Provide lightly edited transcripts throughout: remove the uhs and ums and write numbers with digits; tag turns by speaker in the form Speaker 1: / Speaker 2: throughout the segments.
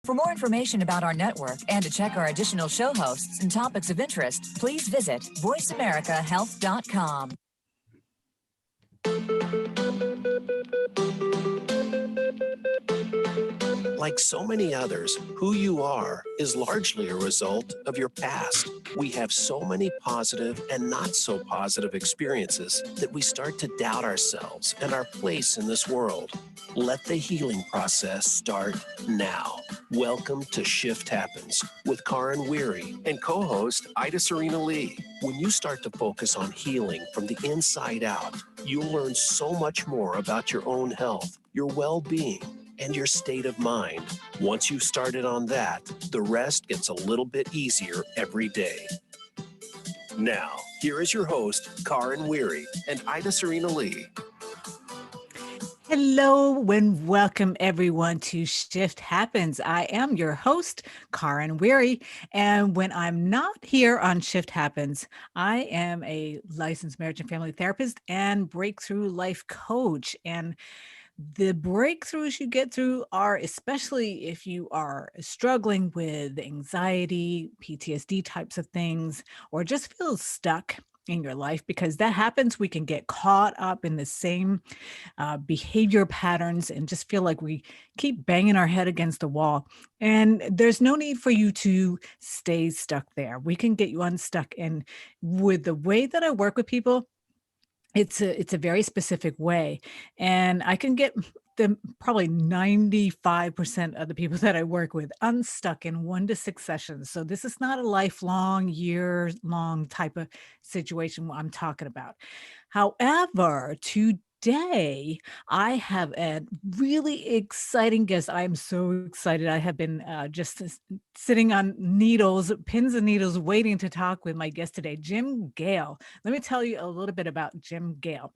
Speaker 1: For more information about our network and to check our additional show hosts and topics of interest, please visit voiceamericahealth.com.
Speaker 2: Like so many others, who you are is largely a result of your past. We have so many positive and not so positive experiences that we start to doubt ourselves and our place in this world. Let the healing process start now. Welcome to Shift Happens with Karin Weary and co-host Ida Serena Lee. When you start to focus on healing from the inside out, you'll learn so much more about your own health, your well-being, and your state of mind. Once you've started on that, the rest gets a little bit easier every day. Now, here is your host, Karin Weary and Ida Serena Lee.
Speaker 3: Hello and welcome everyone to Shift Happens. I am your host, Karin Weary, and when I'm not here on Shift Happens, I am a licensed marriage and family therapist and breakthrough life coach. And the breakthroughs you get through are, especially if you are struggling with anxiety, PTSD types of things, or just feel stuck in your life, because that happens. We can get caught up in the same behavior patterns and just feel like we keep banging our head against the wall. And there's no need for you to stay stuck there. We can get you unstuck. And with the way that I work with people, it's a very specific way. And I can get probably 95% of the people that I work with unstuck in 1 to 6 sessions. So this is not a lifelong, year-long type of situation I'm talking about. However, today, I have a really exciting guest. I am so excited. I have been just sitting on pins and needles, waiting to talk with my guest today, Jim Gale. Let me tell you a little bit about Jim Gale.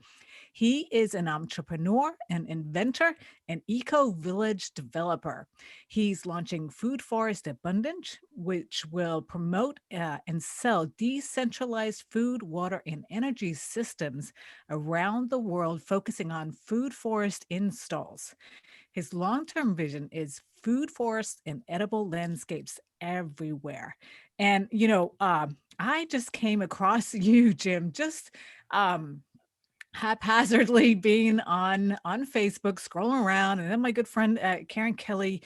Speaker 3: He is an entrepreneur, an inventor, an eco-village developer. He's launching Food Forest Abundance, which will promote and sell decentralized food, water, and energy systems around the world, focusing on food forest installs. His long-term vision is food forests and edible landscapes everywhere. And, I just came across you, Jim, just haphazardly being on Facebook, scrolling around, and then my good friend Karen Kelly,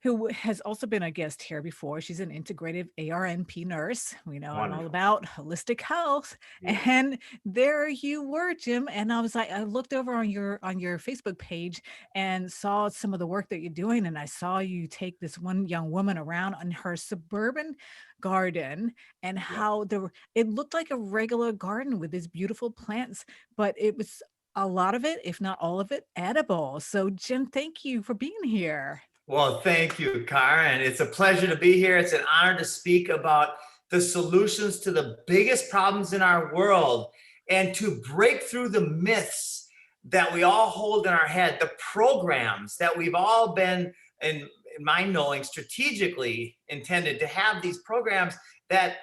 Speaker 3: who has also been a guest here before. She's an integrative ARNP nurse. We know I'm all about holistic health. Yeah. And there you were, Jim. And I was like, I looked over on your Facebook page and saw some of the work that you're doing. And I saw you take this one young woman around on her suburban garden, and how it looked like a regular garden with these beautiful plants, but it was a lot of it, if not all of it, edible. So Jim, thank you for being here.
Speaker 4: Well, thank you, Karin. It's a pleasure to be here. It's an honor to speak about the solutions to the biggest problems in our world and to break through the myths that we all hold in our head, the programs that we've all been, in my knowing, strategically intended to have, these programs that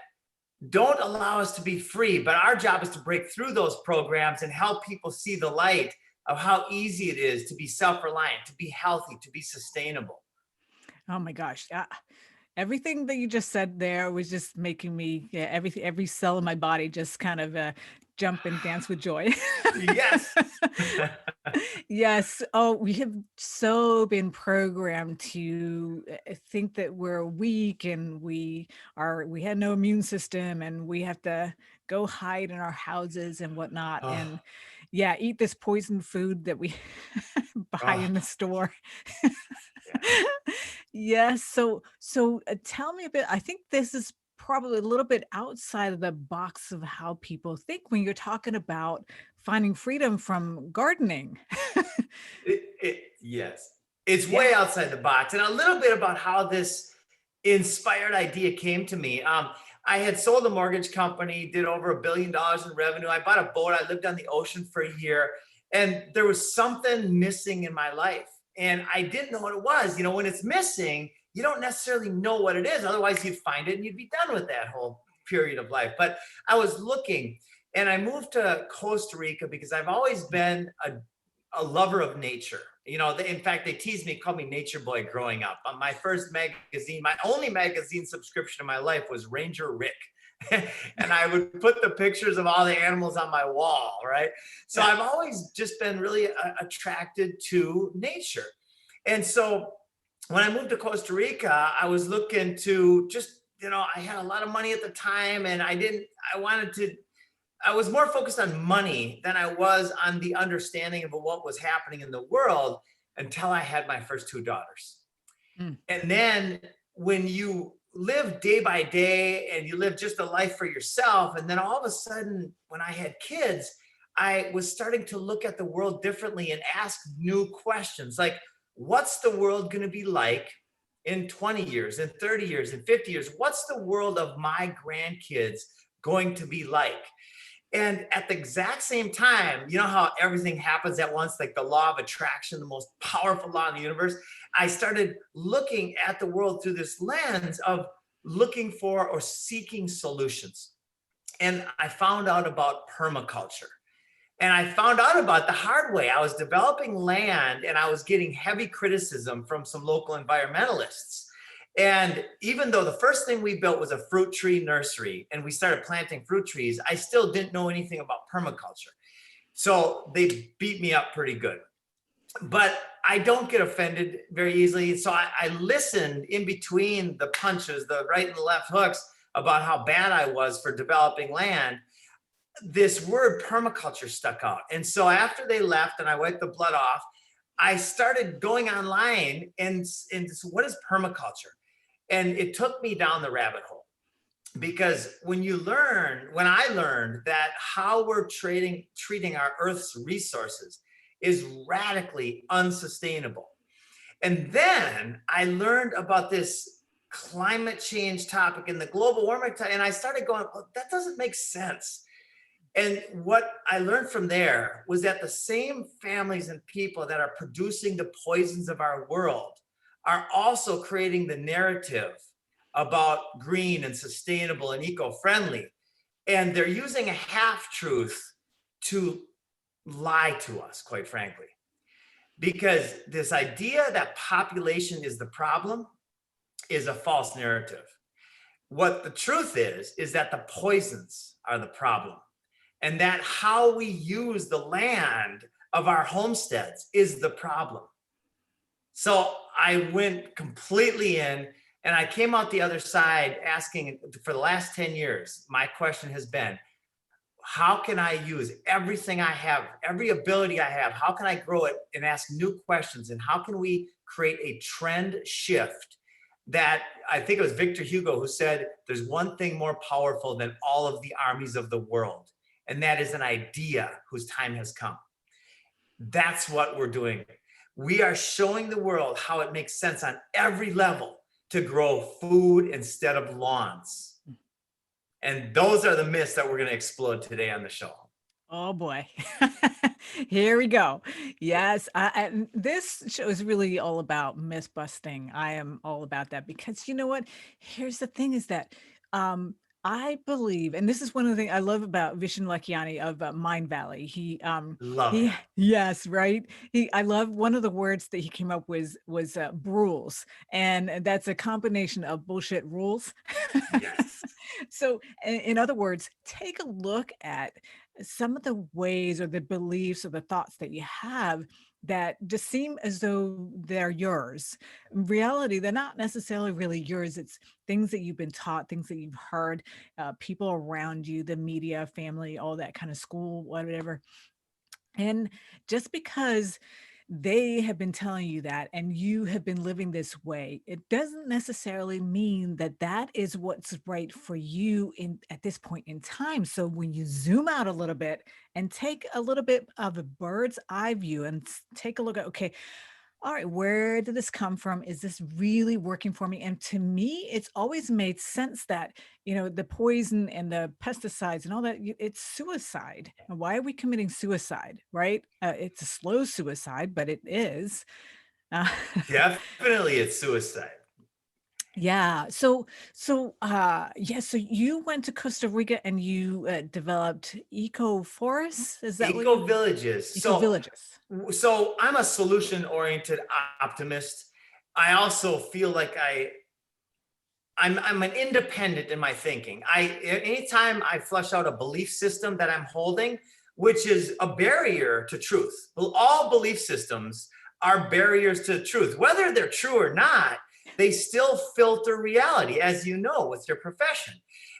Speaker 4: don't allow us to be free. But our job is to break through those programs and help people see the light of how easy it is to be self-reliant, to be healthy, to be sustainable.
Speaker 3: Oh my gosh. Everything that you just said there was just making me, every cell in my body just kind of jump and dance with joy.
Speaker 4: Yes.
Speaker 3: Yes. Oh, we have so been programmed to think that we're weak and we had no immune system and we have to go hide in our houses and whatnot. Oh. And eat this poison food that we buy in the store. Yes. So tell me a bit. I think this is probably a little bit outside of the box of how people think when you're talking about finding freedom from gardening.
Speaker 4: Yes, it's way outside the box. And a little bit about how this inspired idea came to me. I had sold a mortgage company, did over $1 billion in revenue. I bought a boat. I lived on the ocean for a year, and there was something missing in my life. And I didn't know what it was. When it's missing, you don't necessarily know what it is. Otherwise, you'd find it and you'd be done with that whole period of life. But I was looking, and I moved to Costa Rica because I've always been a lover of nature. In fact, they teased me, called me Nature Boy growing up. On my first magazine, my only magazine subscription in my life was Ranger Rick. And I would put the pictures of all the animals on my wall, right? So I've always just been really attracted to nature. And so when I moved to Costa Rica, I was looking to just, I had a lot of money at the time, and I was more focused on money than I was on the understanding of what was happening in the world until I had my first two daughters. Mm. And then when you live day by day and you live just a life for yourself, and then all of a sudden, when I had kids, I was starting to look at the world differently and ask new questions like, what's the world going to be like in 20 years, in 30 years, in 50 years? What's the world of my grandkids going to be like? And at the exact same time, you know how everything happens at once, like the law of attraction, the most powerful law in the universe? I started looking at the world through this lens of looking for or seeking solutions. And I found out about permaculture. And I found out about the hard way. I was developing land and I was getting heavy criticism from some local environmentalists. And even though the first thing we built was a fruit tree nursery and we started planting fruit trees, I still didn't know anything about permaculture. So they beat me up pretty good. But I don't get offended very easily. So I listened in between the punches, the right and the left hooks, about how bad I was for developing land. This word permaculture stuck out. And so after they left and I wiped the blood off, I started going online and so what is permaculture? And it took me down the rabbit hole, because when I learned that how we're treating our Earth's resources is radically unsustainable. And then I learned about this climate change topic and the global warming and I started going, well, that doesn't make sense. And what I learned from there was that the same families and people that are producing the poisons of our world are also creating the narrative about green and sustainable and eco-friendly. And they're using a half-truth to lie to us, quite frankly. Because this idea that population is the problem is a false narrative. What the truth is that the poisons are the problem. And that how we use the land of our homesteads is the problem. So I went completely in and I came out the other side asking, for the last 10 years, my question has been, how can I use everything I have, every ability I have, how can I grow it and ask new questions? And how can we create a trend shift that, I think it was Victor Hugo who said, there's one thing more powerful than all of the armies of the world. And that is an idea whose time has come. That's what we're doing. We are showing the world how it makes sense on every level to grow food instead of lawns. And those are the myths that we're going to explode today on the show.
Speaker 3: Oh boy. Here we go. Yes. This show is really all about myth busting. I am all about that because you know what? Here's the thing is that, I believe, and this is one of the things I love about Vishen Lakhiani of Mind Valley. Yes, right. I love one of the words that he came up with was rules, and that's a combination of bullshit rules.
Speaker 4: Yes.
Speaker 3: So, in other words, take a look at some of the ways or the beliefs or the thoughts that you have that just seem as though they're yours. In reality, they're not necessarily really yours. It's things that you've been taught, things that you've heard, people around you, the media, family, all that kind of school, whatever. And just because they have been telling you that and you have been living this way, it doesn't necessarily mean that that is what's right for you at this point in time. So when you zoom out a little bit and take a little bit of a bird's eye view and take a look at, okay, all right, where did this come from? Is this really working for me? And to me, it's always made sense that, the poison and the pesticides and all that, it's suicide. And why are we committing suicide, right? It's a slow suicide, but it is. Uh,
Speaker 4: Definitely it's suicide.
Speaker 3: Yeah. Yeah, so you went to Costa Rica and you developed eco forests. Is that what
Speaker 4: Eco
Speaker 3: you
Speaker 4: villages.
Speaker 3: eco villages?
Speaker 4: So I'm a solution oriented optimist. I also feel like I'm an independent in my thinking. Anytime I flush out a belief system that I'm holding, which is a barrier to truth. Well, all belief systems are barriers to truth, whether they're true or not. They still filter reality, as you know, with your profession.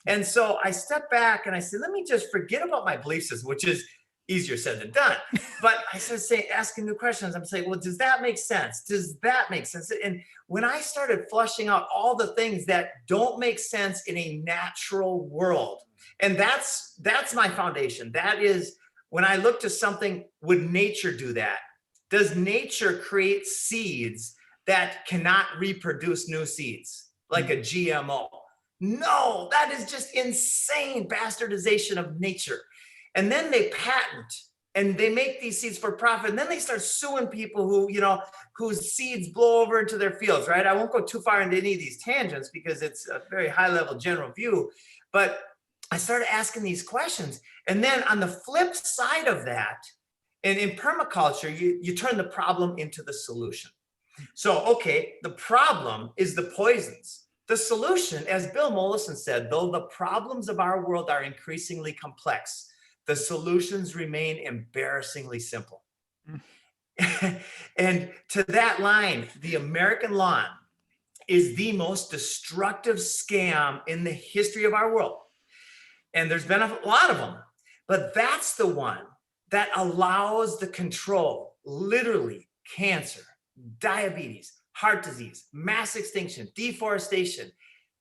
Speaker 4: And so I step back and I say, let me just forget about my belief system, which is easier said than done. But I started saying, asking new questions. I'm saying, well, does that make sense? Does that make sense? And when I started flushing out all the things that don't make sense in a natural world, and that's my foundation. That is when I look to something, would nature do that? Does nature create seeds that cannot reproduce new seeds, like a GMO? No, that is just insane bastardization of nature. And then they patent and they make these seeds for profit. And then they start suing people who, whose seeds blow over into their fields, right? I won't go too far into any of these tangents because it's a very high level general view. But I started asking these questions. And then on the flip side of that, and in permaculture, you turn the problem into the solution. So, okay, the problem is the poisons. The solution, as Bill Mollison said, though the problems of our world are increasingly complex, the solutions remain embarrassingly simple. And to that line, the American lawn is the most destructive scam in the history of our world. And there's been a lot of them, but that's the one that allows the control, literally cancer, diabetes, heart disease, mass extinction, deforestation,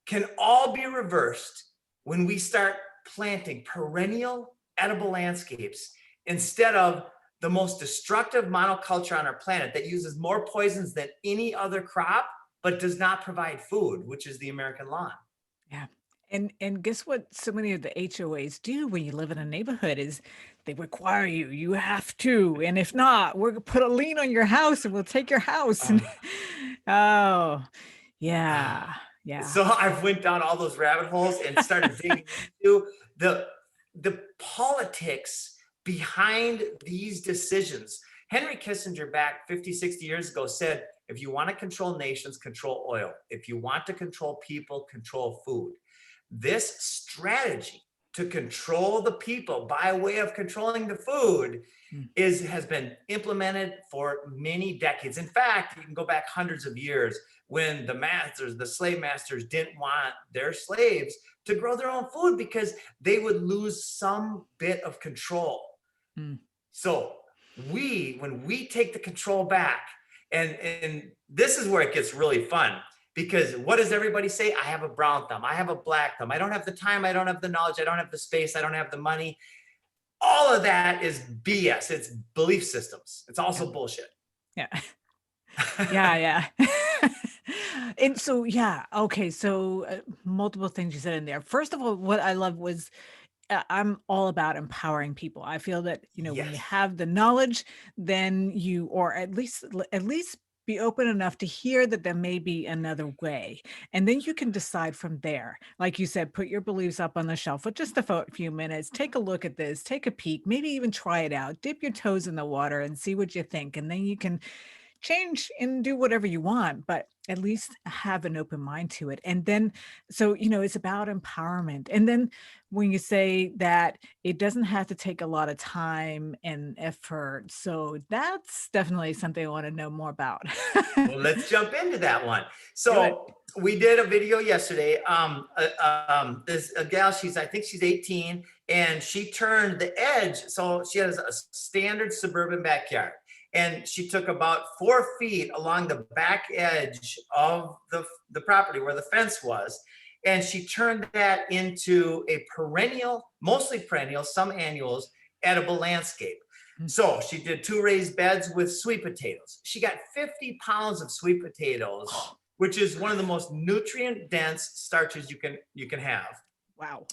Speaker 4: can all be reversed when we start planting perennial edible landscapes instead of the most destructive monoculture on our planet that uses more poisons than any other crop, but does not provide food, which is the American lawn.
Speaker 3: Yeah. And guess what so many of the HOAs do when you live in a neighborhood is they require you have to, and if not, we're gonna put a lien on your house and we'll take your house. And oh, yeah. Yeah.
Speaker 4: So I've went down all those rabbit holes and started digging into the politics behind these decisions. Henry Kissinger back 50, 60 years ago said, if you want to control nations, control oil. If you want to control people, control food. This strategy to control the people by way of controlling the food has been implemented for many decades. In fact, you can go back hundreds of years when the slave masters didn't want their slaves to grow their own food because they would lose some bit of control. So when we take the control back, and this is where it gets really fun, because what does everybody say? I have a brown thumb. I have a black thumb. I don't have the time. I don't have the knowledge. I don't have the space. I don't have the money. All of that is BS. It's belief systems. It's also bullshit.
Speaker 3: Yeah. Yeah. And so, yeah. Okay. So multiple things you said in there. First of all, what I love was I'm all about empowering people. I feel that, when you have the knowledge, then or at least be open enough to hear that there may be another way. And then you can decide from there. Like you said, put your beliefs up on the shelf for just a few minutes, take a look at this, take a peek, maybe even try it out, dip your toes in the water and see what you think. And then you can change and do whatever you want, but at least have an open mind to it. And then, so, it's about empowerment. And then when you say that it doesn't have to take a lot of time and effort. So that's definitely something I want to know more about.
Speaker 4: Well, let's jump into that one. So we did a video yesterday. This gal, I think she's 18, and she turned the edge. So she has a standard suburban backyard. And she took about 4 feet along the back edge of the property where the fence was. And she turned that into a perennial, mostly perennial, some annuals, edible landscape. So she did 2 raised beds with sweet potatoes. She got 50 pounds of sweet potatoes, which is one of the most nutrient dense starches you can have.
Speaker 3: Wow.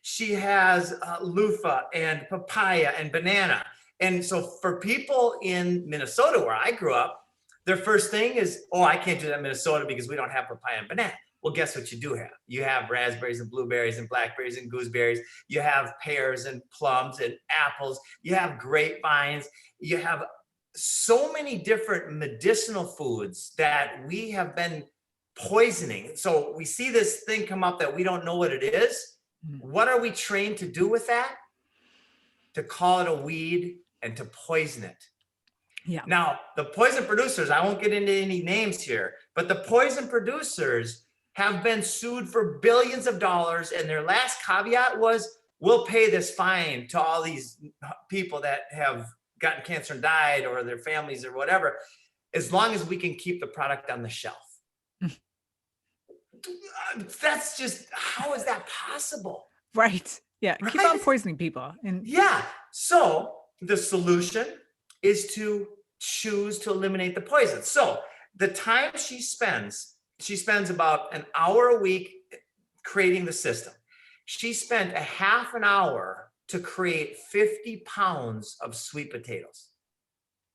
Speaker 4: She has loofah and papaya and banana. And so for people in Minnesota, where I grew up, their first thing is, I can't do that in Minnesota because we don't have papaya and banana. Well, guess what you do have? You have raspberries and blueberries and blackberries and gooseberries. You have pears and plums and apples. You have grapevines. You have so many different medicinal foods that we have been poisoning. So we see this thing come up that we don't know what it is. What are we trained to do with that? To call it a weed and to poison it.
Speaker 3: Yeah.
Speaker 4: Now, the poison producers, I won't get into any names here, but the poison producers have been sued for billions of dollars. And their last caveat was, we'll pay this fine to all these people that have gotten cancer and died, or their families or whatever, as long as we can keep the product on the shelf. That's just, how is that possible?
Speaker 3: Right. Yeah.
Speaker 4: Right?
Speaker 3: Keep on poisoning people. And
Speaker 4: yeah. So the solution is to choose to eliminate the poison. So the time she spends about an hour a week creating the system. She spent a half an hour to create 50 pounds of sweet potatoes.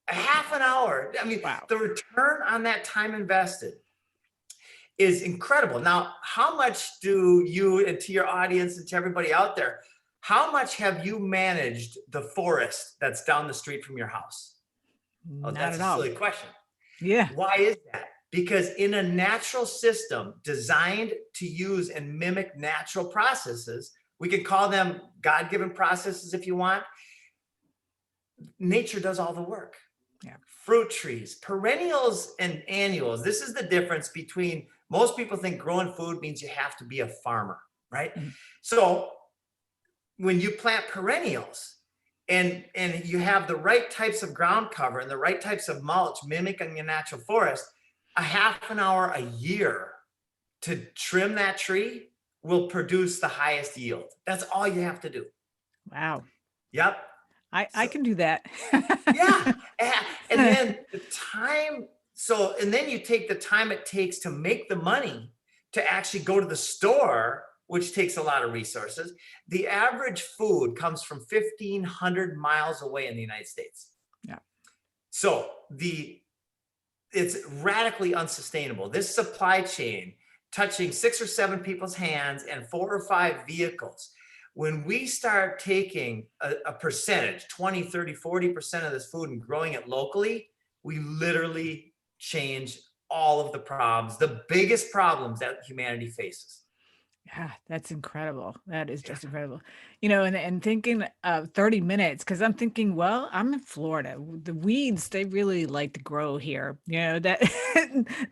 Speaker 4: A half an hour. I mean,
Speaker 3: wow.
Speaker 4: The return on that time invested is incredible. Now, how much do you, and to your audience and to everybody out there, how much have you managed the forest that's down the street from your house?
Speaker 3: Not
Speaker 4: that's
Speaker 3: at
Speaker 4: a
Speaker 3: all.
Speaker 4: silly question.
Speaker 3: Yeah.
Speaker 4: Why is that? Because in a natural system designed to use and mimic natural processes, we can call them God-given processes if you want. Nature does all the work.
Speaker 3: Yeah.
Speaker 4: Fruit trees, perennials and annuals. This is the difference between, most people think growing food means you have to be a farmer, right?
Speaker 3: Mm-hmm.
Speaker 4: So when you plant perennials and you have the right types of ground cover and the right types of mulch mimicking a natural forest, a half an hour a year to trim that tree will produce the highest yield. That's all you have to do.
Speaker 3: Wow.
Speaker 4: Yep.
Speaker 3: I can do that.
Speaker 4: Yeah. And then the time, and then you take the time it takes to make the money to actually go to the store, which takes a lot of resources. The average food comes from 1,500 miles away in the United States.
Speaker 3: Yeah.
Speaker 4: So it's radically unsustainable. This supply chain touching 6 or 7 people's hands and 4 or 5 vehicles. When we start taking a percentage, 20, 30, 40% of this food and growing it locally, we literally change all of the problems, the biggest problems that humanity faces.
Speaker 3: Yeah, that's incredible. That is just incredible. And thinking 30 minutes, because I'm thinking, well, I'm in Florida. The weeds, they really like to grow here. That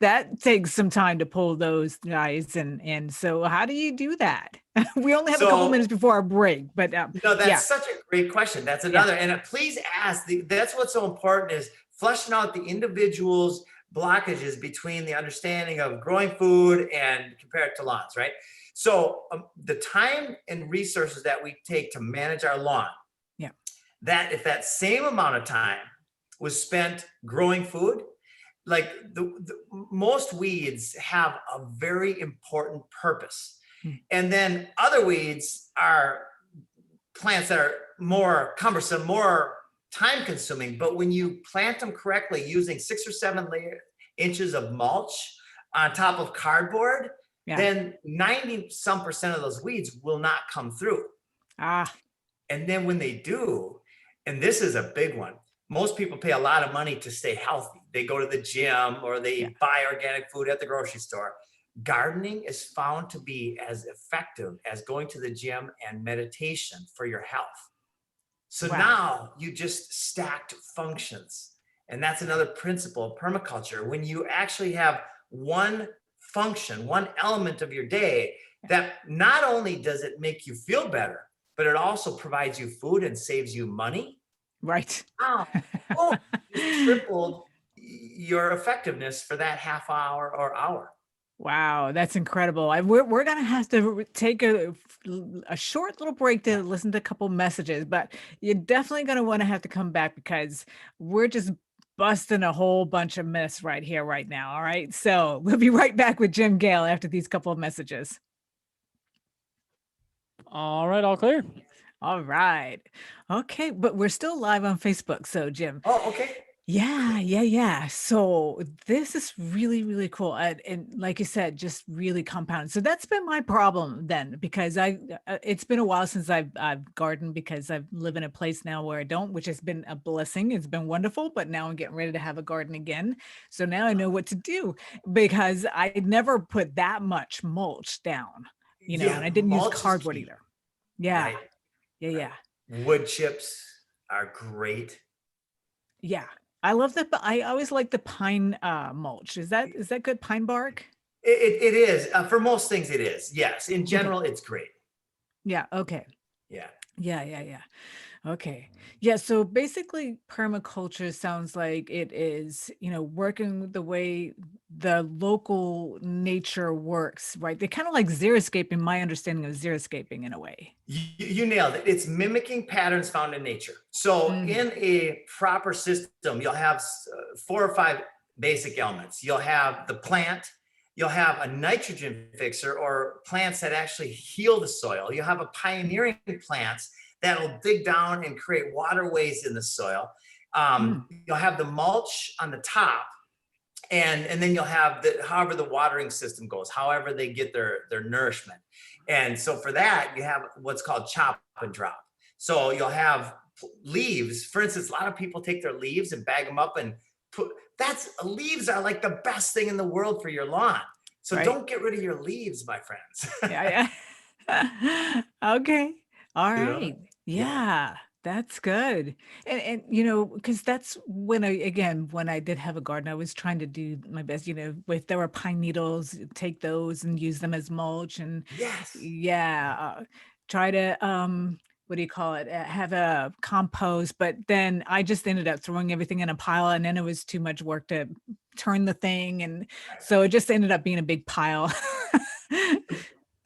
Speaker 3: that takes some time to pull those guys. And so how do you do that? We only have a couple minutes before our break, but
Speaker 4: no, that's such a great question. That's another, and please ask, that's what's so important is fleshing out the individual's blockages between the understanding of growing food and compare it to lawns, right? So the time and resources that we take to manage our lawn, that if that same amount of time was spent growing food, like the most weeds have a very important purpose. And then other weeds are plants that are more cumbersome, more time consuming. But when you plant them correctly using 6 or 7 inches of mulch on top of cardboard, then 90% of those weeds will not come through. And then when they do, and this is a big one, most people pay a lot of money to stay healthy. They go to the gym or they buy organic food at the grocery store. Gardening is found to be as effective as going to the gym and meditation for your health. So now you just stacked functions. And that's another principle of permaculture. When you actually have one function, one element of your day, that not only does it make you feel better, but it also provides you food and saves you money.
Speaker 3: Right.
Speaker 4: Oh, you tripled your effectiveness for that half hour or hour.
Speaker 3: Wow, that's incredible. We're going to have to take a short little break to listen to a couple messages, but you're definitely going to want to have to come back because we're just busting a whole bunch of myths right here, right now. All right. So we'll be right back with Jim Gale after these couple of messages.
Speaker 5: All right, all clear.
Speaker 3: All right. Okay, but we're still live on Facebook. So Jim.
Speaker 4: Oh, okay.
Speaker 3: Yeah. So this is really, really cool. And like you said, just really compounded. So that's been my problem then, because it's been a while since I've gardened, because I live in a place now where I don't, which has been a blessing. It's been wonderful, but now I'm getting ready to have a garden again. So now I know what to do, because I never put that much mulch down, and
Speaker 4: Yeah,
Speaker 3: I didn't use
Speaker 4: mulch is
Speaker 3: cardboard
Speaker 4: key,
Speaker 3: either. Yeah.
Speaker 4: right?
Speaker 3: Yeah.
Speaker 4: Right. Wood chips are great.
Speaker 3: Yeah. I love that. I always like the pine mulch. Is that good? Pine bark?
Speaker 4: It is for most things. It is, yes. In
Speaker 3: Okay.
Speaker 4: general, it's great.
Speaker 3: Yeah. Okay.
Speaker 4: Yeah.
Speaker 3: Yeah. Okay. Yeah. So basically, permaculture sounds like it is, working with the way the local nature works, right? They're kind of like xeriscaping, my understanding of xeriscaping in a way.
Speaker 4: You nailed it. It's mimicking patterns found in nature. So,
Speaker 3: Mm,
Speaker 4: in a proper system, you'll have 4 or 5 basic elements. You'll have the plant, you'll have a nitrogen fixer or plants that actually heal the soil. You'll have a pioneering plants that'll dig down and create waterways in the soil.
Speaker 3: mm,
Speaker 4: You'll have the mulch on the top, and then you'll have the however the watering system goes, however they get their nourishment. And so for that, you have what's called chop and drop. So you'll have leaves. For instance, a lot of people take their leaves and bag them up and put that's leaves are like the best thing in the world for your lawn. So
Speaker 3: right.
Speaker 4: don't get rid of your leaves, my friends.
Speaker 3: Yeah. Okay. All
Speaker 4: You know?
Speaker 3: right.
Speaker 4: Yeah.
Speaker 3: Yeah. That's good. And because that's when I did have a garden, I was trying to do my best, if there were pine needles, take those and use them as mulch. And
Speaker 4: Yes.
Speaker 3: yeah, try to what do you call it? Have a compost, but then I just ended up throwing everything in a pile, and then it was too much work to turn the thing, and so it just ended up being a big pile.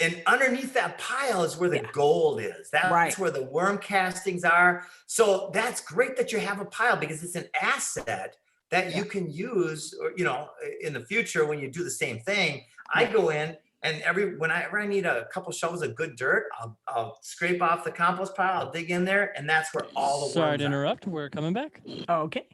Speaker 4: And underneath that pile is where the
Speaker 3: Yeah,
Speaker 4: gold is.
Speaker 3: right.
Speaker 4: That's where the worm castings are. So that's great that you have a pile because it's an asset that
Speaker 3: Yeah,
Speaker 4: you can use, or, in the future when you do the same thing. I
Speaker 3: yeah.
Speaker 4: go in and whenever I need a couple shovels of good dirt, I'll scrape off the compost pile, I'll dig in there, and that's where all the
Speaker 5: Sorry to
Speaker 4: worms are.
Speaker 5: interrupt. We're coming back.
Speaker 3: Okay.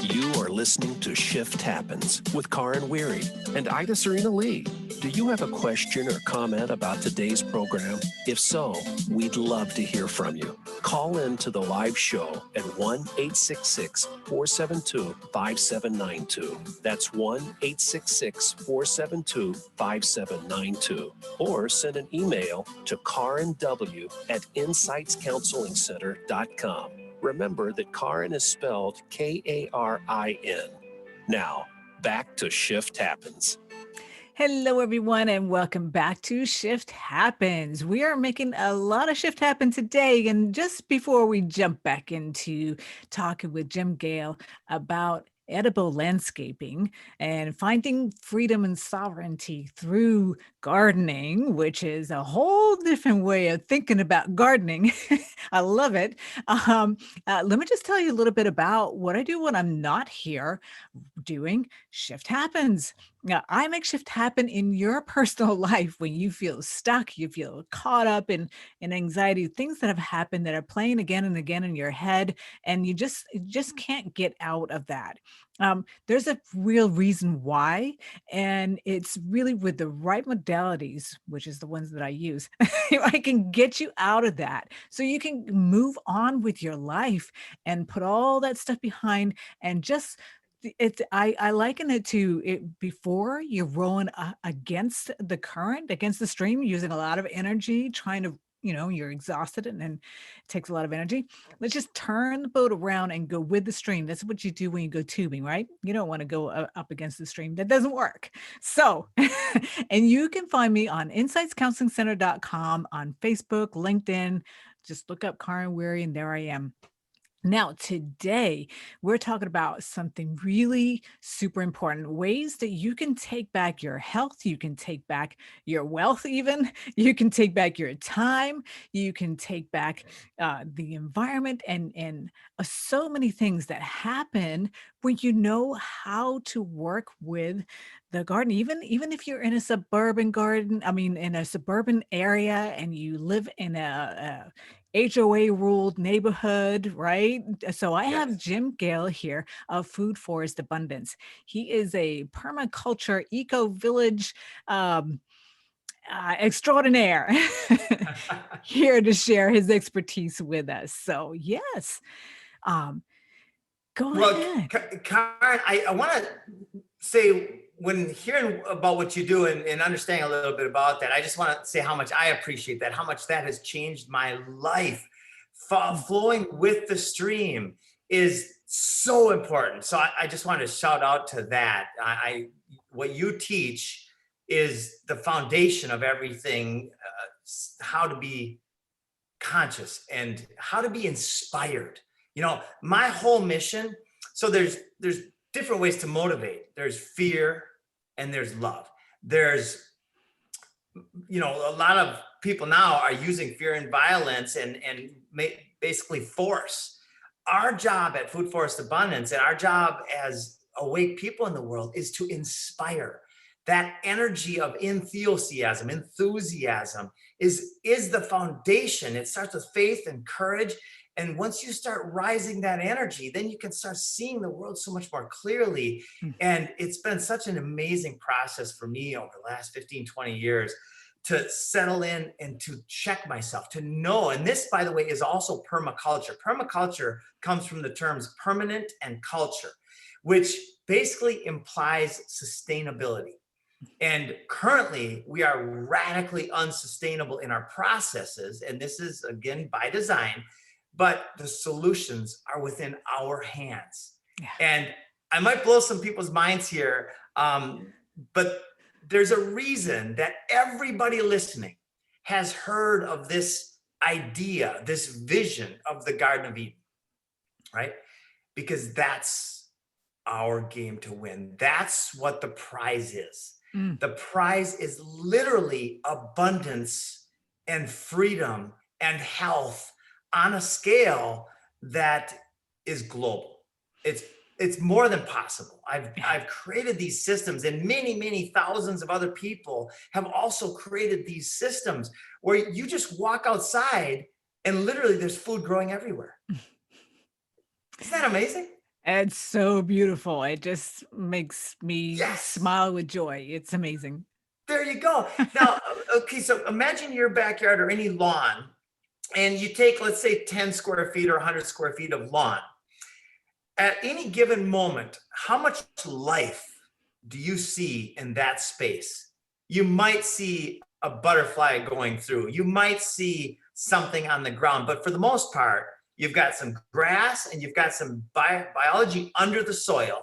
Speaker 2: You are listening to Shift Happens with Karin Weary and Ida Serena Lee. Do you have a question or comment about today's program? If so, we'd love to hear from you. Call in to the live show at 1-866-472-5792. That's 1-866-472-5792. Or send an email to karinw@insightscounselingcenter.com. Remember that Karin is spelled Karin. Now, back to Shift Happens.
Speaker 3: Hello, everyone, and welcome back to Shift Happens. We are making a lot of shift happen today. And just before we jump back into talking with Jim Gale about edible landscaping and finding freedom and sovereignty through gardening, which is a whole different way of thinking about gardening. I love it. Let me just tell you a little bit about what I do when I'm not here doing Shift Happens. Now, I make shift happen in your personal life when you feel stuck, you feel caught up in anxiety, things that have happened that are playing again and again in your head, and you just can't get out of that. There's a real reason why, and it's really with the right modalities, which is the ones that I use. I can get you out of that, so you can move on with your life and put all that stuff behind and just I liken it to it before you're rowing against the current, against the stream, using a lot of energy, trying to, you're exhausted and it takes a lot of energy. Let's just turn the boat around and go with the stream. That's what you do when you go tubing, right? You don't want to go up against the stream. That doesn't work. So, and you can find me on insightscounselingcenter.com, on Facebook, LinkedIn. Just look up Karin Weary, and there I am. Now, today, we're talking about something really super important, ways that you can take back your health, you can take back your wealth, even, you can take back your time, you can take back the environment, and so many things that happen when you know how to work with the garden. Even if you're in a suburban garden, I mean, in a suburban area, and you live in a HOA ruled neighborhood, right? So I have
Speaker 4: Yes.
Speaker 3: Jim Gale here of Food Forest Abundance. He is a permaculture eco village um, extraordinaire here to share his expertise with us. So, yes, um, go
Speaker 4: Well,
Speaker 3: ahead.
Speaker 4: Karen, I want to say, when hearing about what you do and understanding a little bit about that, I just want to say how much I appreciate that, how much that has changed my life.
Speaker 3: Mm.
Speaker 4: Flowing with the stream is so important. So I just want to shout out to that. What you teach is the foundation of everything, how to be conscious and how to be inspired. My whole mission, so there's different ways to motivate. There's fear and there's love. There's, a lot of people now are using fear and violence and basically force. Our job at Food Forest Abundance and our job as awake people in the world is to inspire. That energy of enthusiasm is the foundation. It starts with faith and courage. And once you start rising that energy, then you can start seeing the world so much more clearly.
Speaker 3: Mm.
Speaker 4: And it's been such an amazing process for me over the last 15, 20 years to settle in and to check myself, to know. And this, by the way, is also permaculture. Permaculture comes from the terms permanent and culture, which basically implies sustainability. And currently, we are radically unsustainable in our processes. And this is, again, by design, but the solutions are within our hands.
Speaker 3: Yeah.
Speaker 4: And I might blow some people's minds here, but there's a reason that everybody listening has heard of this idea, this vision of the Garden of Eden, right? Because that's our game to win. That's what the prize is.
Speaker 3: Mm.
Speaker 4: The prize is literally abundance and freedom and health on a scale that is global. It's more than possible. I've created these systems, and many thousands of other people have also created these systems where you just walk outside and literally there's food growing everywhere. Isn't that amazing?
Speaker 3: It's so beautiful. It just makes me
Speaker 4: Yes.
Speaker 3: smile with joy. It's amazing.
Speaker 4: There you go. Now, okay, so imagine your backyard or any lawn, and you take, let's say, 10 square feet or 100 square feet of lawn. At any given moment, how much life do you see in that space? You might see a butterfly going through. You might see something on the ground, but for the most part, you've got some grass and you've got some biology under the soil,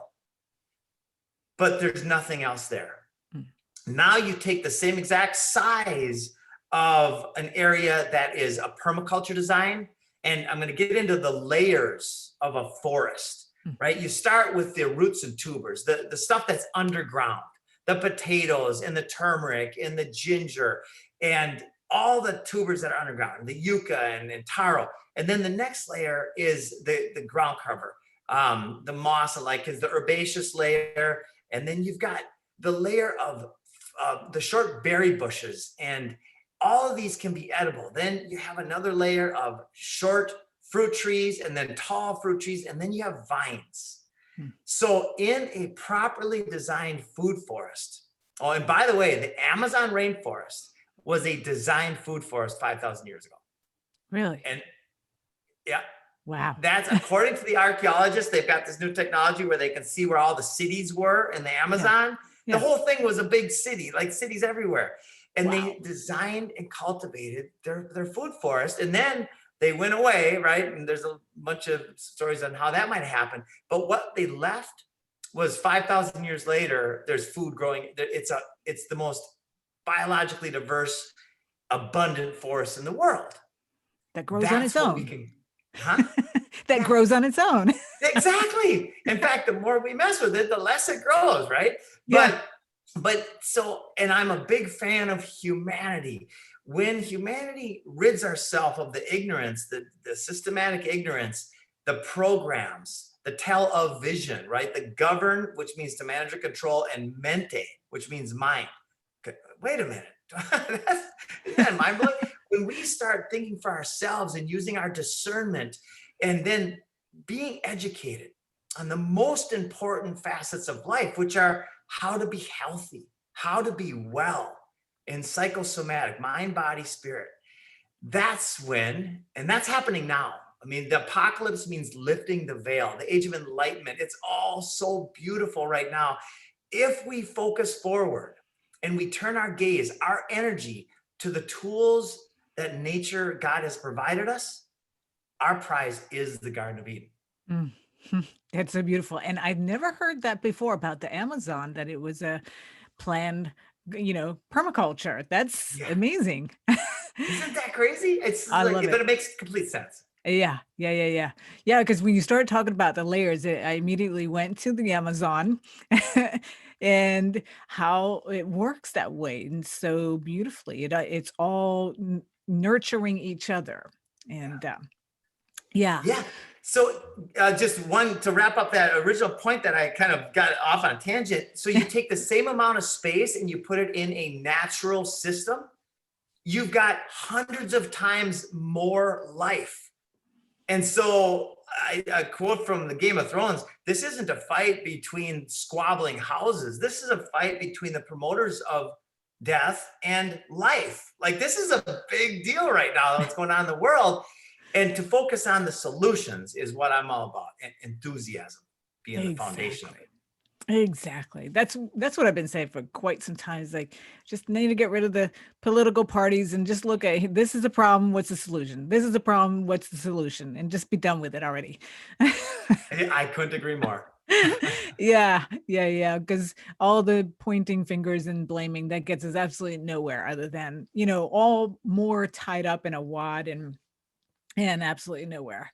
Speaker 4: but there's nothing else there.
Speaker 3: Mm.
Speaker 4: Now you take the same exact size of an area that is a permaculture design, and I'm going to get into the layers of a forest. Right? You start with the roots and tubers, the stuff that's underground, the potatoes and the turmeric and the ginger and all the tubers that are underground, the yucca and taro. And then the next layer is the ground cover, the moss, like is the herbaceous layer. And then you've got the layer of the short berry bushes, and all of these can be edible. Then you have another layer of short fruit trees, and then tall fruit trees, and then you have vines. So in a properly designed food forest, oh, and by the way, the Amazon rainforest was a designed food forest 5,000 years ago.
Speaker 3: Really?
Speaker 4: And yeah.
Speaker 3: Wow.
Speaker 4: That's according to the archaeologists. They've got this new technology where they can see where all the cities were in the Amazon.
Speaker 3: Yeah.
Speaker 4: The whole thing was a big city, like cities everywhere. And
Speaker 3: Wow.
Speaker 4: they designed and cultivated their food forest. And then they went away, right? And there's a bunch of stories on how that might happen. But what they left was 5,000 years later, there's food growing. It's the most biologically diverse, abundant forest in the world.
Speaker 3: That grows on its
Speaker 4: That's what
Speaker 3: own.
Speaker 4: we can, huh?
Speaker 3: that grows on its own.
Speaker 4: Exactly. In fact, the more we mess with it, the less it grows, right?
Speaker 3: Yeah.
Speaker 4: But so, and I'm a big fan of humanity. When humanity rids ourselves of the ignorance, the systematic ignorance, the programs, the television, right? The govern, which means to manage or control, and mente, which means mind. Wait a minute. Isn't that mind blowing? When we start thinking for ourselves and using our discernment and then being educated on the most important facets of life, which are how to be healthy, how to be well, and psychosomatic, mind, body, spirit. That's when, and that's happening now. I mean, the apocalypse means lifting the veil, the age of enlightenment. It's all so beautiful right now. If we focus forward and we turn our gaze, our energy to the tools that nature, God has provided us, our prize is the Garden of Eden.
Speaker 3: Mm. That's so beautiful. And I've never heard that before about the Amazon, that it was a planned, permaculture. That's
Speaker 4: Yeah.
Speaker 3: amazing.
Speaker 4: Isn't that crazy? It's
Speaker 3: I
Speaker 4: like,
Speaker 3: love
Speaker 4: but
Speaker 3: it.
Speaker 4: it makes complete sense.
Speaker 3: Yeah. Yeah, because when you started talking about the layers, I immediately went to the Amazon and how it works that way and so beautifully. It's all nurturing each other. And yeah.
Speaker 4: Yeah. So just one to wrap up that original point that I kind of got off on a tangent. So you take the same amount of space and you put it in a natural system, you've got hundreds of times more life. And so a quote from the Game of Thrones, this isn't a fight between squabbling houses. This is a fight between the promoters of death and life. Like, this is a big deal right now, what's going on in the world. And to focus on the solutions is what I'm all about. And enthusiasm being the foundation of it.
Speaker 3: Exactly. That's what I've been saying for quite some time. Is like, just need to get rid of the political parties and just look at, this is a problem, what's the solution? This is a problem, what's the solution? And just be done with it already.
Speaker 4: I couldn't agree more.
Speaker 3: Yeah. Because all the pointing fingers and blaming, that gets us absolutely nowhere other than, all more tied up in a wad and absolutely nowhere.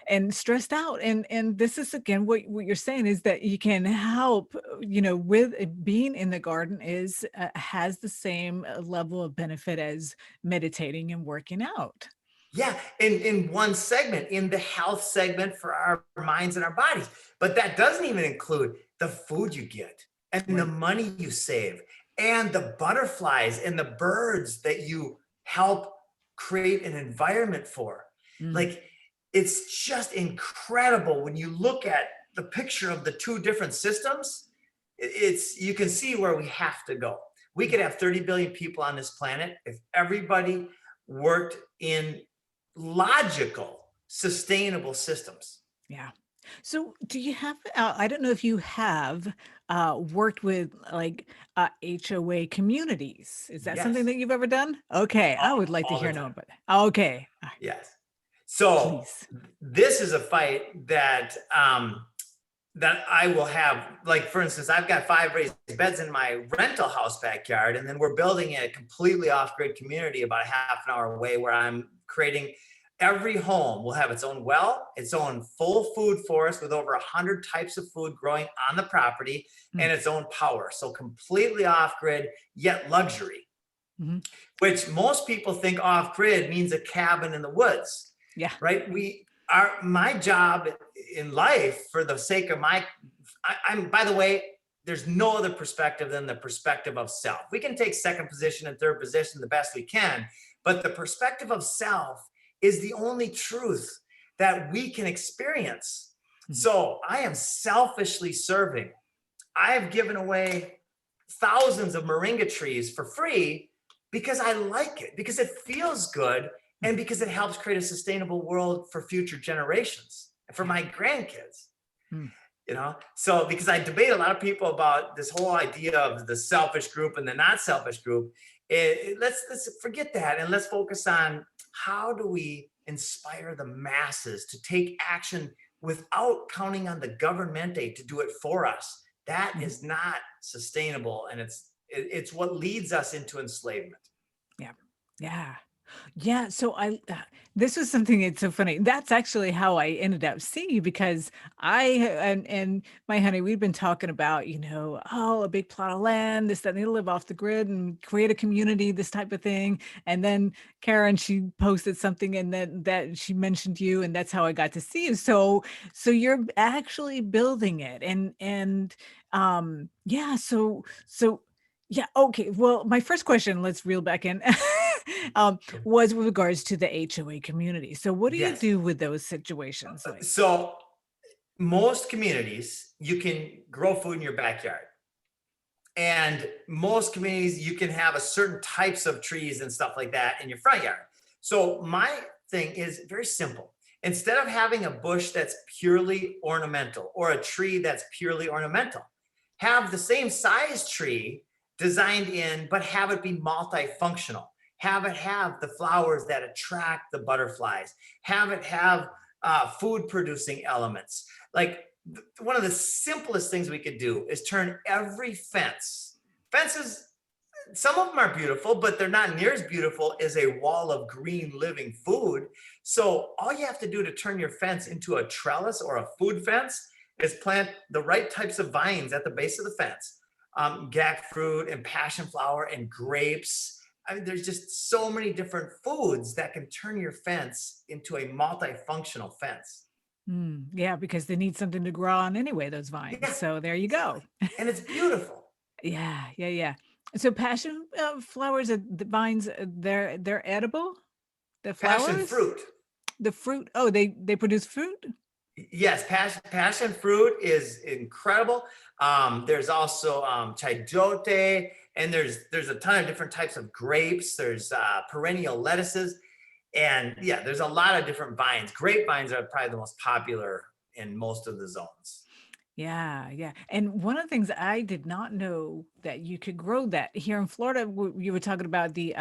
Speaker 3: And stressed out. And this is, again, what you're saying is that you can help, with being in the garden has the same level of benefit as meditating and working out.
Speaker 4: Yeah, in one segment, in the health segment for our minds and our bodies. But that doesn't even include the food you get and the money you save and the butterflies and the birds that you help create an environment for. Like, it's just incredible when you look at the picture of the two different systems. You can see where we have to go. We could have 30 billion people on this planet if everybody worked in logical, sustainable systems.
Speaker 3: Yeah. So do you have, I don't know if you have worked with like HOA communities. Is that something
Speaker 4: Yes.
Speaker 3: that you've ever done? Okay. I would like to
Speaker 4: All the
Speaker 3: hear
Speaker 4: time.
Speaker 3: more about that. Okay.
Speaker 4: Yes. So
Speaker 3: Please.
Speaker 4: this is a fight that that I will have. Like, for instance, I've got 5 raised beds in my rental house backyard, and then we're building a completely off-grid community about a half an hour away, where I'm creating. Every home will have its own well, its own full food forest with over 100 types of food growing on the property, and its own power. So completely off-grid, yet luxury, which most people think off-grid means a cabin in the woods.
Speaker 3: Yeah.
Speaker 4: Right. My job in life, for the sake of I'm, by the way, there's no other perspective than the perspective of self. We can take second position and third position the best we can, but the perspective of self is the only truth that we can experience. So I am selfishly serving. I have given away thousands of moringa trees for free because I like it, because it feels good, and because it helps create a sustainable world for future generations and for my grandkids. So because I debate a lot of people about this whole idea of the selfish group and the not selfish group, let's forget that, and let's focus on how do we inspire the masses to take action without counting on the governmente to do it for us. That is not sustainable, and it's what leads us into enslavement.
Speaker 3: Yeah. Yeah, so this was something. It's so funny. That's actually how I ended up seeing you because and my honey, we've been talking about, oh, a big plot of land, this, that, and they live off the grid and create a community, this type of thing. And then Karen, she posted something, and then that she mentioned you, and that's how I got to see you. So you're actually building it, yeah. So yeah, okay. Well, my first question, let's reel back in. Was with regards to the HOA community. So what do you
Speaker 4: Yes.
Speaker 3: do with those situations? Like,
Speaker 4: So most communities, you can grow food in your backyard. And most communities, you can have a certain types of trees and stuff like that in your front yard. So my thing is very simple. Instead of having a bush that's purely ornamental or a tree that's purely ornamental, have the same size tree designed in, but have it be multifunctional. Have it have the flowers that attract the butterflies. Have it have food producing elements. Like one of the simplest things we could do is turn every fences, some of them are beautiful, but they're not near as beautiful as a wall of green living food. So all you have to do to turn your fence into a trellis or a food fence is plant the right types of vines at the base of the fence. Jackfruit and passion flower and grapes. I mean, there's just so many different foods that can turn your fence into a multifunctional fence.
Speaker 3: yeah, because they need something to grow on anyway, those vines.
Speaker 4: Yeah,
Speaker 3: So there you go.
Speaker 4: exactly. And it's beautiful.
Speaker 3: Yeah. So passion flowers, the vines, they're edible. The
Speaker 4: Passion
Speaker 3: flowers,
Speaker 4: fruit.
Speaker 3: the fruit. Oh, they produce fruit.
Speaker 4: Yes, passion fruit is incredible. There's also chidote, and there's a ton of different types of grapes. There's perennial lettuces, and yeah, there's a lot of different vines. Grapevines are probably the most popular in most of the zones.
Speaker 3: Yeah. And one of the things I did not know that you could grow that here in Florida. You were talking about the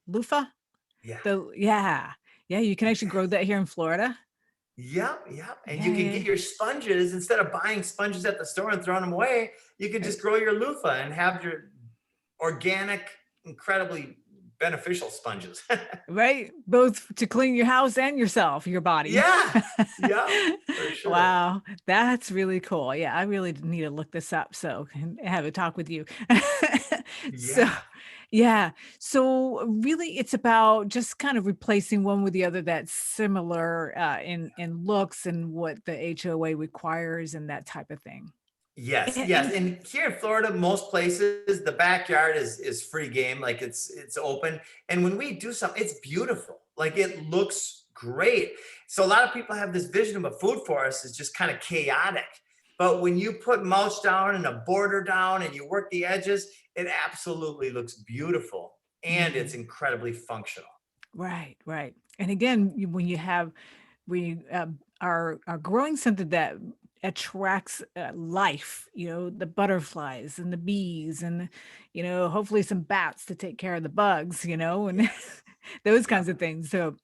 Speaker 3: loofah.
Speaker 4: Yeah.
Speaker 3: Yeah. You can actually grow that here in Florida.
Speaker 4: Yep. And you can
Speaker 3: Yeah.
Speaker 4: get your sponges instead of buying sponges at the store and throwing them away. You can just grow your loofah and have your organic, incredibly beneficial sponges.
Speaker 3: Right? Both to clean your house and yourself, your body.
Speaker 4: Yeah, for sure.
Speaker 3: Wow, that's really cool. Yeah, I really need to look this up so can have a talk with you. So,
Speaker 4: Yeah.
Speaker 3: yeah. So really it's about just kind of replacing one with the other that's similar in looks and what the HOA requires and that type of thing.
Speaker 4: Yes.
Speaker 3: And
Speaker 4: And here in Florida, most places, the backyard is free game, like it's open. And when we do something, it's beautiful. Like it looks great. So a lot of people have this vision of a food forest is just kind of chaotic. But when you put mulch down and a border down and you work the edges, it absolutely looks beautiful and it's
Speaker 3: Mhm.
Speaker 4: incredibly functional.
Speaker 3: Right. And again, when you have we are growing something that attracts life, the butterflies and the bees and hopefully some bats to take care of the bugs, and
Speaker 4: Yes.
Speaker 3: those kinds
Speaker 4: Yep.
Speaker 3: of things. So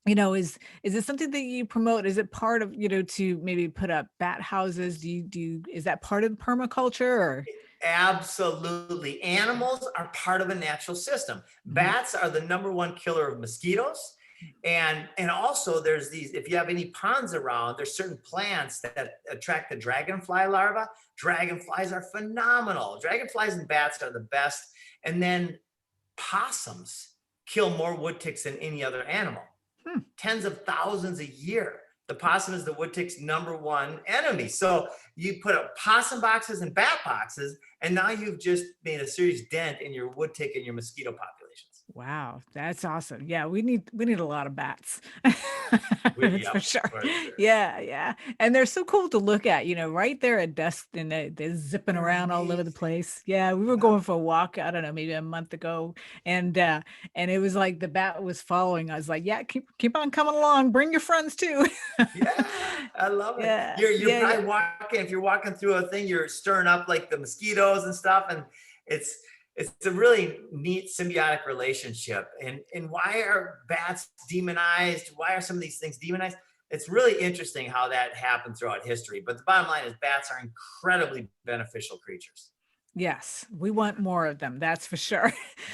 Speaker 3: is it something that you promote? Is it part of, to maybe put up bat houses? Is that part of permaculture or?
Speaker 4: Absolutely. Animals are part of a natural system.
Speaker 3: Mhm.
Speaker 4: Bats are the number one killer of mosquitoes. And also there's these, if you have any ponds around, there's certain plants that attract the dragonfly larva. Dragonflies are phenomenal. Dragonflies and bats are the best. And then possums kill more wood ticks than any other animal,
Speaker 3: Hmm.
Speaker 4: tens of thousands a year. The possum is the wood tick's number one enemy. So you put up possum boxes and bat boxes, and now you've just made a serious dent in your wood tick and your mosquito populations.
Speaker 3: Wow, that's awesome. Yeah, we need a lot of bats. That's for
Speaker 4: Yep,
Speaker 3: sure.
Speaker 4: for sure.
Speaker 3: Yeah. And they're so cool to look at, right there at dusk and they're zipping
Speaker 4: They're
Speaker 3: around all over the
Speaker 4: amazing.
Speaker 3: place. Yeah, we were
Speaker 4: Yep.
Speaker 3: going for a walk, I don't know, maybe a month ago. And it was like the bat was following. I was like, yeah, keep on coming along. Bring your friends too.
Speaker 4: Yeah, I love it.
Speaker 3: Yeah,
Speaker 4: You're
Speaker 3: yeah.
Speaker 4: probably walking, if you're walking through a thing, you're stirring up like the mosquitoes and stuff. And it's it's a really neat symbiotic relationship. And why are bats demonized? Why are some of these things demonized? It's really interesting how that happened throughout history. But the bottom line is bats are incredibly beneficial creatures.
Speaker 3: Yes, we want more of them. That's for sure.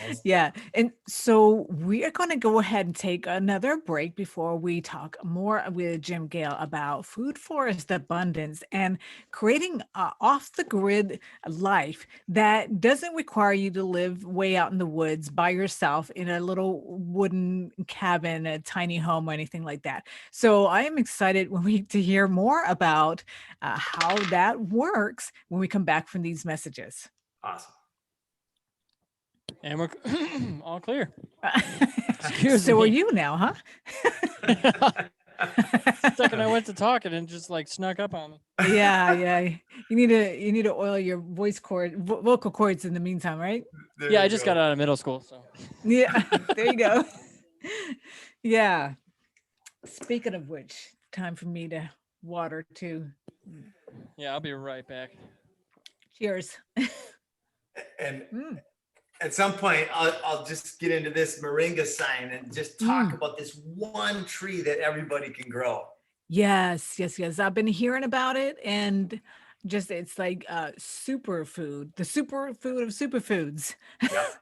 Speaker 4: Most
Speaker 3: Yeah. And so we are going to go ahead and take another break before we talk more with Jim Gale about food forest abundance and creating off the grid life that doesn't require you to live way out in the woods by yourself in a little wooden cabin, a tiny home, or anything like that. So I am excited to hear more about how that works when we come back from these messages.
Speaker 4: awesome.
Speaker 5: And we're all clear. Excuse
Speaker 3: So are
Speaker 5: me.
Speaker 3: you now, huh?
Speaker 5: Second I went to talk, it and just like snuck up on me.
Speaker 3: Yeah. You need to oil your vocal cords in the meantime, right?
Speaker 4: There
Speaker 5: Yeah, I
Speaker 4: you
Speaker 5: just
Speaker 4: go.
Speaker 5: got out of middle school, so
Speaker 3: Yeah. There you go. Yeah. Speaking of which, time for me to water too.
Speaker 5: yeah, I'll be right back.
Speaker 3: Cheers.
Speaker 4: And
Speaker 3: Mm.
Speaker 4: at some point, I'll just get into this moringa sign and just talk
Speaker 3: Mm.
Speaker 4: about this one tree that everybody can grow.
Speaker 3: Yes. I've been hearing about it, and just it's like superfood, the superfood of superfoods.
Speaker 4: Yep.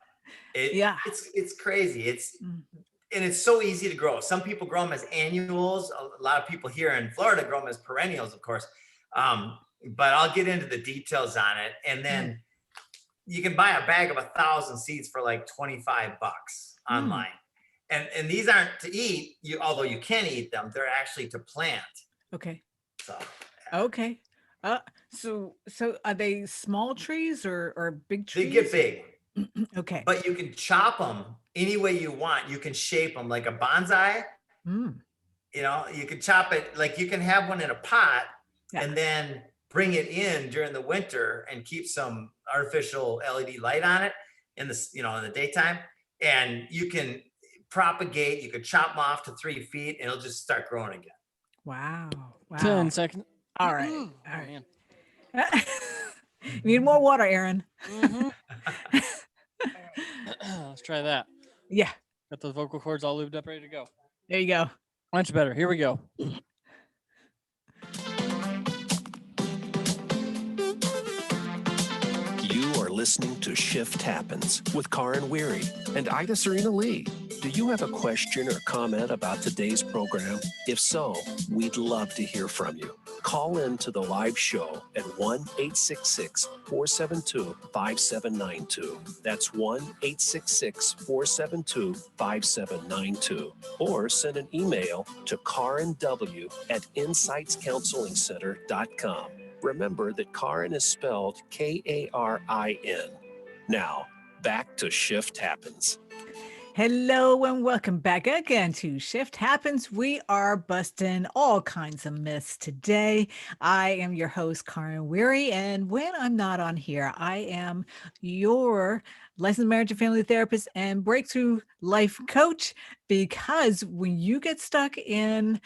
Speaker 3: Yeah.
Speaker 4: It's crazy.
Speaker 3: Mm.
Speaker 4: And it's so easy to grow. Some people grow them as annuals. A lot of people here in Florida grow them as perennials, of course. But I'll get into the details on it. And then you can buy a bag of 1,000 seeds for like $25 online. And these aren't to eat, although you can eat them, they're actually to plant.
Speaker 3: Okay.
Speaker 4: So
Speaker 3: Okay. So are they small trees or big
Speaker 4: they
Speaker 3: trees?
Speaker 4: get big,
Speaker 3: Okay.
Speaker 4: but you can chop them any way you want. You can shape them like a bonsai.
Speaker 3: Mm.
Speaker 4: You can chop it, like you can have one in a pot
Speaker 3: Yeah.
Speaker 4: and then bring it in during the winter and keep some artificial LED light on it in the daytime. And you can propagate, you could chop them off to 3 feet and it'll just start growing again.
Speaker 3: Wow.
Speaker 5: 10 seconds.
Speaker 3: All right.
Speaker 5: Oh,
Speaker 3: All right.
Speaker 5: man.
Speaker 3: You need more water, Aaron.
Speaker 5: Mhm. Let's try that.
Speaker 3: Yeah.
Speaker 5: Got those vocal cords all lubed up, ready to go.
Speaker 3: There you go.
Speaker 5: Much better. Here we go.
Speaker 2: You are listening to Shift Happens with Karin Weary and Ida Serena Lee. Do you have a question or comment about today's program? If so, we'd love to hear from you. Call in to the live show at 1-866-472-5792. That's 1-866-472-5792. Or send an email to karinw@insightscounselingcenter.com. Remember that Karin is spelled Karin. Now, back to Shift Happens.
Speaker 3: Hello and welcome back again to Shift Happens. We are busting all kinds of myths today. I am your host, Karin Weary, and when I'm not on here, I am your licensed marriage and family therapist and breakthrough life coach, because when you get stuck in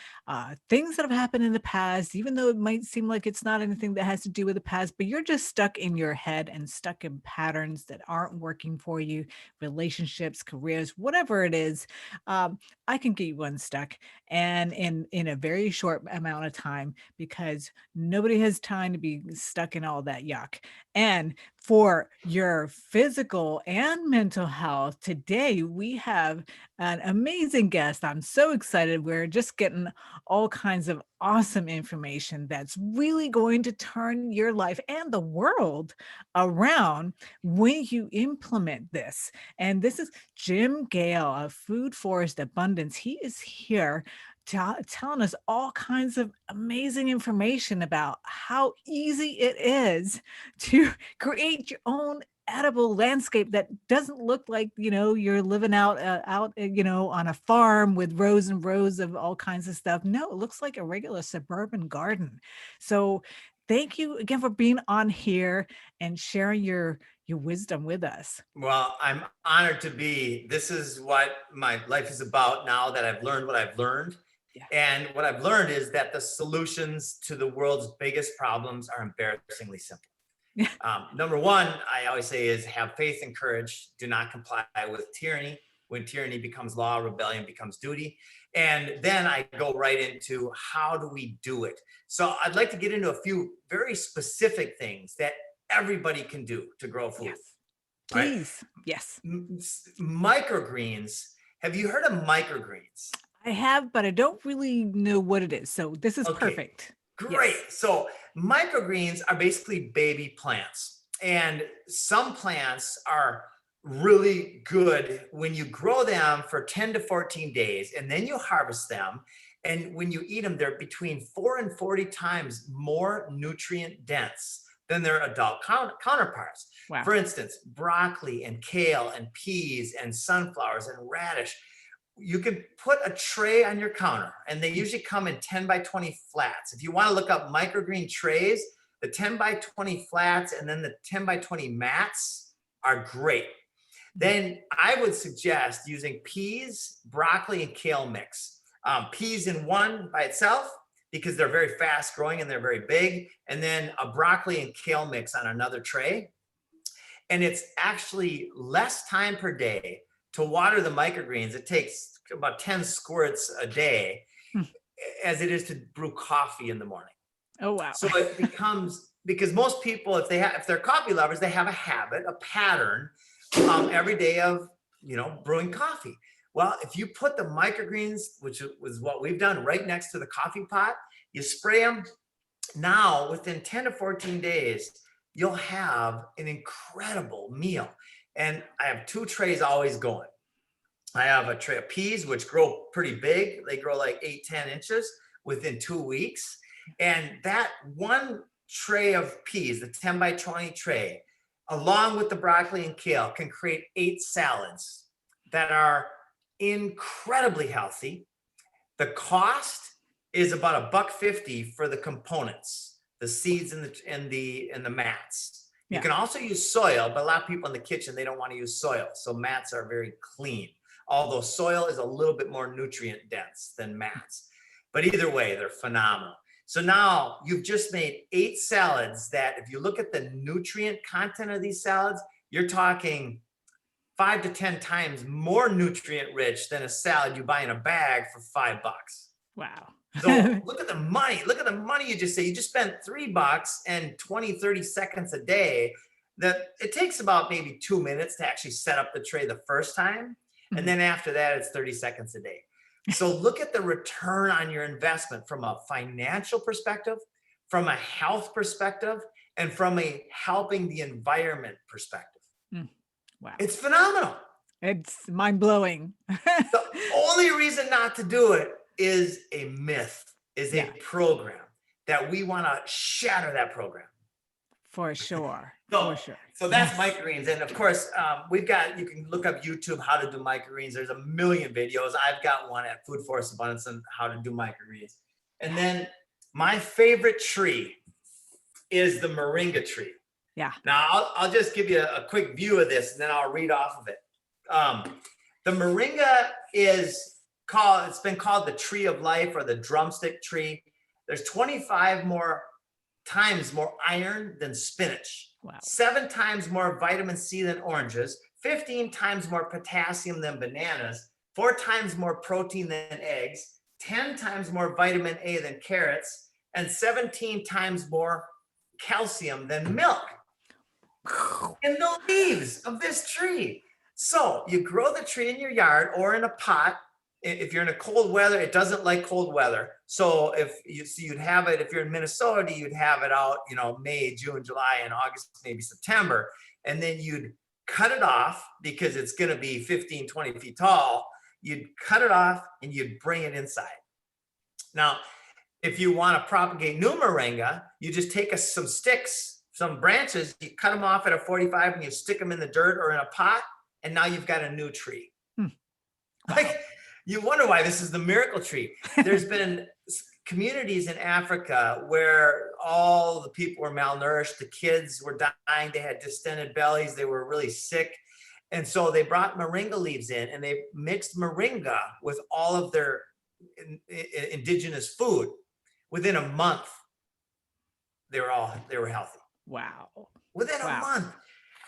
Speaker 3: things that have happened in the past, even though it might seem like it's not anything that has to do with the past, but you're just stuck in your head and stuck in patterns that aren't working for you, relationships, careers, whatever it is, I can get you unstuck, and in a very short amount of time, because nobody has time to be stuck in all that yuck. And for your physical and mental health, today we have an amazing guest. I'm so excited. We're just getting all kinds of awesome information that's really going to turn your life and the world around when you implement this. And this is Jim Gale of Food Forest Abundance. He is here telling us all kinds of amazing information about how easy it is to create your own edible landscape that doesn't look like, you're living out on a farm with rows and rows of all kinds of stuff. No, it looks like a regular suburban garden. So thank you again for being on here and sharing your wisdom with us.
Speaker 4: Well, I'm honored to be. This is what my life is about now that I've learned what I've learned.
Speaker 3: Yeah.
Speaker 4: And what I've learned is that the solutions to the world's biggest problems are embarrassingly simple. Number one, I always say, is have faith and courage. Do not comply with tyranny. When tyranny becomes law, rebellion becomes duty. And then I go right into how do we do it? So I'd like to get into a few very specific things that everybody can do to grow food.
Speaker 3: Yes.
Speaker 4: Right?
Speaker 3: Please. Yes.
Speaker 4: Microgreens. Have you heard of microgreens?
Speaker 3: I have, but I don't really know what it is. So this is
Speaker 4: Okay,
Speaker 3: perfect.
Speaker 4: great.
Speaker 3: Yes.
Speaker 4: So microgreens are basically baby plants. And some plants are really good when you grow them for 10 to 14 days and then you harvest them. And when you eat them, they're between 4 and 40 times more nutrient dense than their adult counterparts.
Speaker 3: Wow.
Speaker 4: For instance, broccoli and kale and peas and sunflowers and radish. You can put a tray on your counter, and they usually come in 10 by 20 flats. If you want to look up microgreen trays, the 10 by 20 flats and then the 10 by 20 mats are great. Then I would suggest using peas, broccoli, and kale mix. Peas in one by itself, because they're very fast growing and they're very big. And then a broccoli and kale mix on another tray. And it's actually less time per day to water the microgreens. It takes about 10 squirts a day as it is to brew coffee in the morning.
Speaker 3: Oh, wow.
Speaker 4: So it becomes, because most people, if they're coffee lovers, they have a habit, a pattern every day of, brewing coffee. Well, if you put the microgreens, which was what we've done, right next to the coffee pot, you spray them. Now, within 10 to 14 days, you'll have an incredible meal. And I have 2 trays always going. I have a tray of peas, which grow pretty big. They grow like 8-10 inches within 2 weeks. And that one tray of peas, the 10 by 20 tray, along with the broccoli and kale, can create 8 salads that are incredibly healthy. The cost is about $1.50 for the components, the seeds and the mats.
Speaker 3: Yeah.
Speaker 4: You can also use soil, but a lot of people in the kitchen, they don't want to use soil. So mats are very clean, although soil is a little bit more nutrient dense than mats. But either way, they're phenomenal. So now you've just made 8 salads that, if you look at the nutrient content of these salads, you're talking 5 to 10 times more nutrient rich than a salad you buy in a bag for $5.
Speaker 3: Wow.
Speaker 4: So look at the money. Look at the money you just say. You just spent $3 and 20, 30 seconds a day. That it takes about maybe 2 minutes to actually set up the tray the first time. And then after that, it's 30 seconds a day. So look at the return on your investment from a financial perspective, from a health perspective, and from a helping the environment perspective.
Speaker 3: Wow.
Speaker 4: It's phenomenal.
Speaker 3: It's mind-blowing.
Speaker 4: The only reason not to do it is a myth, is a program that we want to shatter that program.
Speaker 3: For sure.
Speaker 4: So,
Speaker 3: For sure.
Speaker 4: So that's microgreens. And of course, you can look up YouTube, how to do microgreens. There's a million videos. I've got one at Food Forest Abundance on how to do microgreens. And then my favorite tree is the moringa tree.
Speaker 3: Yeah.
Speaker 4: Now I'll just give you a quick view of this and then I'll read off of it. The moringa it's been called the tree of life or the drumstick tree. There's 25 more times more iron than spinach.
Speaker 3: Wow.
Speaker 4: 7 times more vitamin C than oranges, 15 times more potassium than bananas, 4 times more protein than eggs, 10 times more vitamin A than carrots, and 17 times more calcium than milk in the leaves of this tree. So you grow the tree in your yard or in a pot. If you're in a cold weather, it doesn't like cold weather. So you'd have it, if you're in Minnesota, you'd have it out, May, June, July, and August, maybe September. And then you'd cut it off because it's going to be 15, 20 feet tall. You'd cut it off and you'd bring it inside. Now, if you want to propagate new moringa, you just take some sticks, some branches, you cut them off at a 45 and you stick them in the dirt or in a pot. And now you've got a new tree. Like, you wonder why this is the miracle tree. There's been communities in Africa where all the people were malnourished. The kids were dying. They had distended bellies. They were really sick. And so they brought moringa leaves in and they mixed moringa with all of their indigenous food. Within a month, they were healthy.
Speaker 3: Wow.
Speaker 4: Within a month.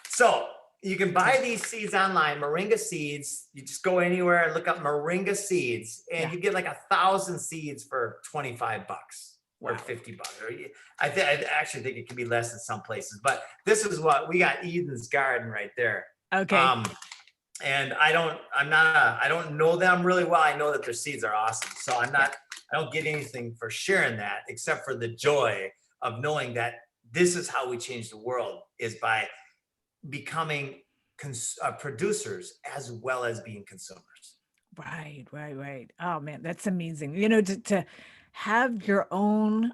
Speaker 4: So you can buy these seeds online, moringa seeds. You just go anywhere and look up moringa seeds, and you get like 1,000 seeds for $25. or $50. I actually think it can be less in some places, but this is what we got. Eden's Garden right there.
Speaker 3: Okay.
Speaker 4: And I don't know them really well. I know that their seeds are awesome. So I don't get anything for sharing that except for the joy of knowing that this is how we change the world, is by becoming producers as well as being consumers.
Speaker 3: Right. Oh man, that's amazing. To have your own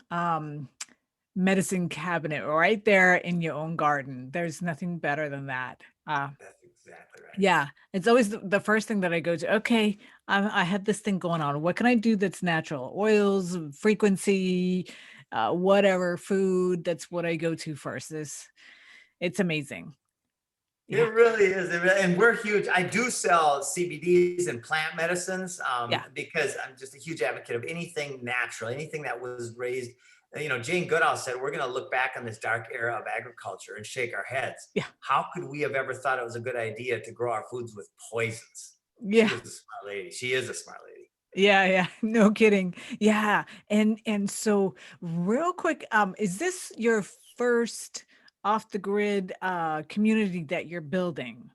Speaker 3: medicine cabinet right there in your own garden. There's nothing better than that.
Speaker 4: That's exactly right.
Speaker 3: Yeah, it's always the first thing that I go to. Okay, I have this thing going on. What can I do that's natural? Oils, frequency, whatever food. That's what I go to first. It's amazing.
Speaker 4: Yeah. It really is. And we're huge. I do sell CBDs and plant medicines because I'm just a huge advocate of anything natural, anything that was raised. Jane Goodall said, we're going to look back on this dark era of agriculture and shake our heads.
Speaker 3: Yeah.
Speaker 4: How could we have ever thought it was a good idea to grow our foods with poisons?
Speaker 3: Yeah.
Speaker 4: She was a smart lady. She is a smart lady.
Speaker 3: Yeah. No kidding. Yeah. And so real quick, is this your first off the grid community that you're building?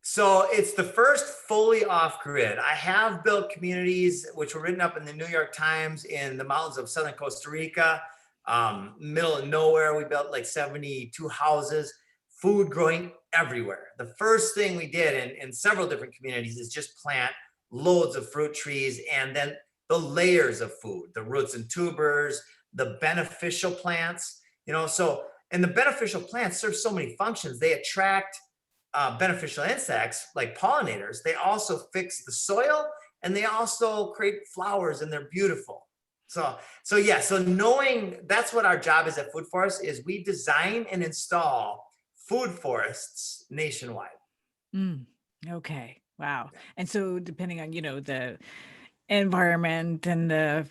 Speaker 4: So it's the first fully off grid. I have built communities which were written up in the New York Times in the mountains of southern Costa Rica, middle of nowhere. We built like 72 houses, food growing everywhere. The first thing we did in several different communities is just plant loads of fruit trees, and then the layers of food, the roots and tubers, the beneficial plants, and the beneficial plants serve so many functions. They attract beneficial insects like pollinators. They also fix the soil, and they also create flowers, and they're beautiful. So knowing that's what our job is at Food Forest, is we design and install food forests nationwide.
Speaker 3: Okay. Wow. And so depending on, the environment and the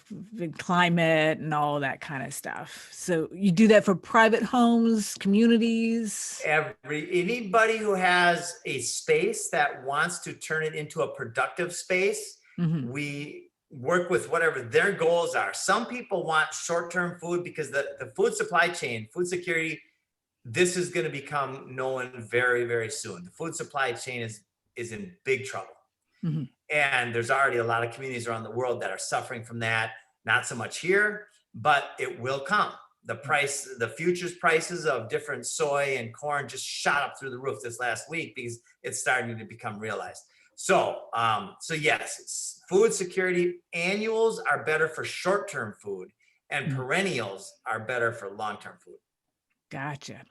Speaker 3: climate and all that kind of stuff. So you do that for private homes, communities?
Speaker 4: Anybody who has a space that wants to turn it into a productive space, we work with whatever their goals are. Some people want short-term food because the food supply chain, food security, this is going to become known very, very soon. The food supply chain is in big trouble. And there's already a lot of communities around the world that are suffering from that. Not so much here, but it will come. The futures prices of different soy and corn just shot up through the roof this last week because it's starting to become realized. So yes, food security annuals are better for short-term food, and perennials are better for long-term food.
Speaker 3: Gotcha.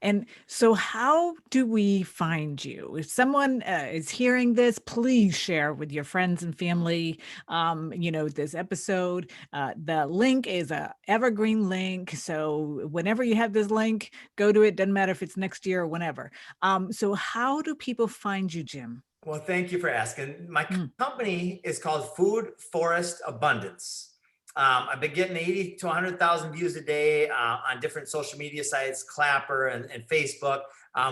Speaker 3: And so how do we find you? If someone is hearing this, please share with your friends and family, this episode. The link is a evergreen link. So whenever you have this link, go to it. Doesn't matter if it's next year or whenever. So how do people find you, Jim?
Speaker 4: Well, thank you for asking. My company is called Food Forest Abundance. I've been getting 80 to 100,000 views a day on different social media sites, Clapper and Facebook.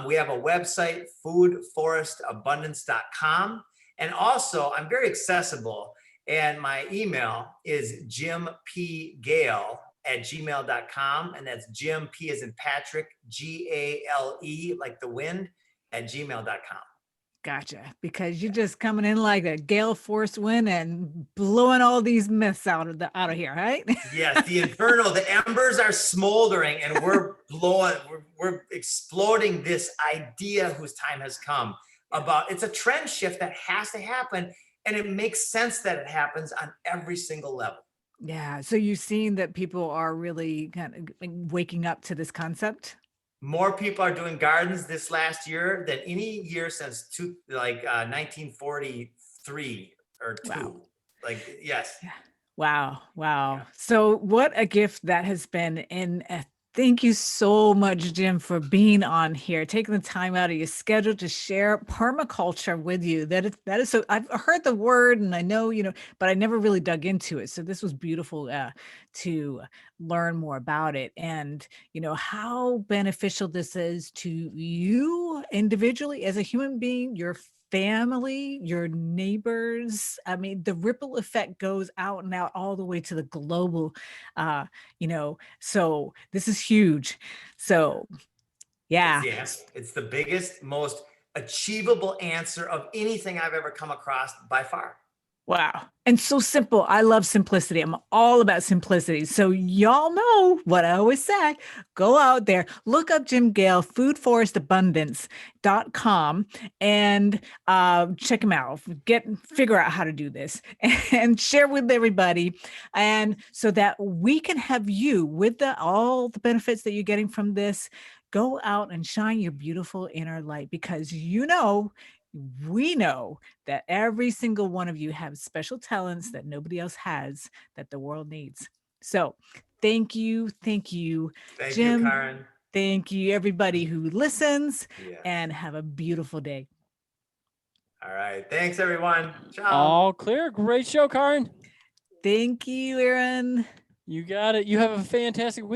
Speaker 4: We have a website, foodforestabundance.com. And also, I'm very accessible. And my email is jimpgale@gmail.com. And that's Jim, P as in Patrick, Gale, like the wind, @gmail.com.
Speaker 3: Gotcha. Because you're just coming in like a gale force wind and blowing all these myths out of here, right?
Speaker 4: Yes, the embers are smoldering, and we're exploding this idea whose time has come about it's a trend shift that has to happen, and it makes sense that it happens on every single level.
Speaker 3: Yeah. So you've seen that people are really kind of waking up to this concept?
Speaker 4: More people are doing gardens this last year than any year since 1943 or two.
Speaker 3: Wow.
Speaker 4: Yes.
Speaker 3: Wow.
Speaker 4: Yeah.
Speaker 3: So what a gift that has been. And thank you so much, Jim, for being on here, taking the time out of your schedule to share permaculture with you. That is so, I've heard the word and I know, but I never really dug into it. So this was beautiful to learn more about it and, how beneficial this is to you individually as a human being, your family, your neighbors. I mean, the ripple effect goes out and out all the way to the global, so this is huge. So yeah.
Speaker 4: It's the biggest, most achievable answer of anything I've ever come across by far.
Speaker 3: Wow. And so simple. I love simplicity. I'm all about simplicity. So y'all know what I always say. Go out there, look up Jim Gale, foodforestabundance.com, and check him out. Figure out how to do this and share with everybody. And so that we can have you with all the benefits that you're getting from this, go out and shine your beautiful inner light, because we know that every single one of you have special talents that nobody else has, that the world needs. So thank you. Thank you, Jim.
Speaker 4: You, Karen.
Speaker 3: Thank you, everybody who listens.
Speaker 4: Yes.
Speaker 3: And have a beautiful day.
Speaker 4: All right. Thanks, everyone. Ciao.
Speaker 5: All clear. Great show, Karen.
Speaker 3: Thank you, Aaron.
Speaker 5: You got it. You have a fantastic week.